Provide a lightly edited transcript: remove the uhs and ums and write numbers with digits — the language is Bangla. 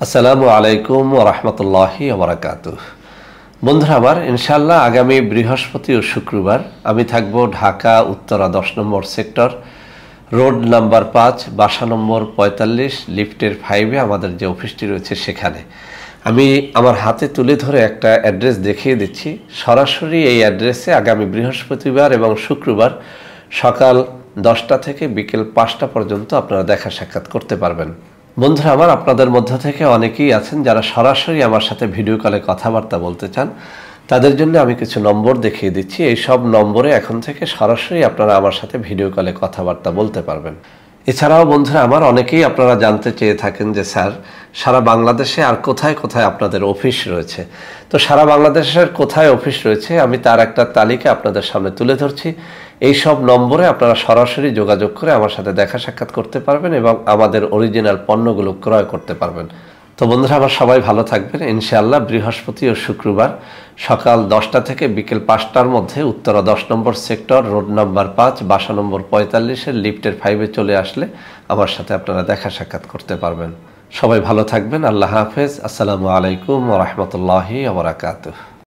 আসসালামু আলাইকুম ওয়া রাহমাতুল্লাহি ওয়া বারাকাতুহু। বন্ধুরা আমার, ইনশাআল্লাহ আগামী বৃহস্পতি ও শুক্রবার আমি থাকব ঢাকা উত্তরা 10 নম্বর সেক্টর, রোড নাম্বার 5, বাসা নম্বর 45, লিফটের 5-এ আমাদের যে অফিসটি রয়েছে সেখানে। আমি আমার হাতে তুলে ধরে একটা অ্যাড্রেস দেখিয়ে দিচ্ছি। সরাসরি এই অ্যাড্রেসে আগামী বৃহস্পতিবার এবং শুক্রবার সকাল 10টা থেকে বিকেল 5টা পর্যন্ত আপনারা দেখা সাক্ষাৎ করতে পারবেন। বন্ধুরা আমার, আপনাদের মধ্য থেকে অনেকেই আছেন যারা সরাসরি আমার সাথে ভিডিও কলে কথাবার্তা বলতে চান। তাদের জন্য আমি কিছু নম্বর দেখিয়ে দিচ্ছি। এই সব নম্বরে এখন থেকে সরাসরি আপনারা আমার সাথে ভিডিও কলে কথাবার্তা বলতে পারবেন। এছাড়াও বন্ধুরা আমার, অনেকেই আপনারা জানতে চেয়ে থাকেন যে স্যার, সারা বাংলাদেশে আর কোথায় কোথায় আপনাদের অফিস রয়েছে। তো সারা বাংলাদেশের কোথায় অফিস রয়েছে আমি তার একটা তালিকা আপনাদের সামনে তুলে ধরছি। এই সব নম্বরে আপনারা সরাসরি যোগাযোগ করে আমার সাথে দেখা সাক্ষাৎ করতে পারবেন এবং আমাদের অরিজিনাল পণ্যগুলো ক্রয় করতে পারবেন। তো বন্ধুরা আমার, সবাই ভালো থাকবেন। ইনশাআল্লাহ বৃহস্পতি ও শুক্রবার সকাল 10টা থেকে বিকেল 5টার মধ্যে উত্তরা 10 নম্বর সেক্টর, রোড নাম্বার 5, বাসা নম্বর 45-এর লিফটের 5-এ চলে আসলে আমার সাথে আপনারা দেখা সাক্ষাৎ করতে পারবেন। সবাই ভালো থাকবেন। আল্লাহ হাফেজ। আসসালামু আলাইকুম ওয়া রাহমাতুল্লাহি ওয়া বারাকাতুহু।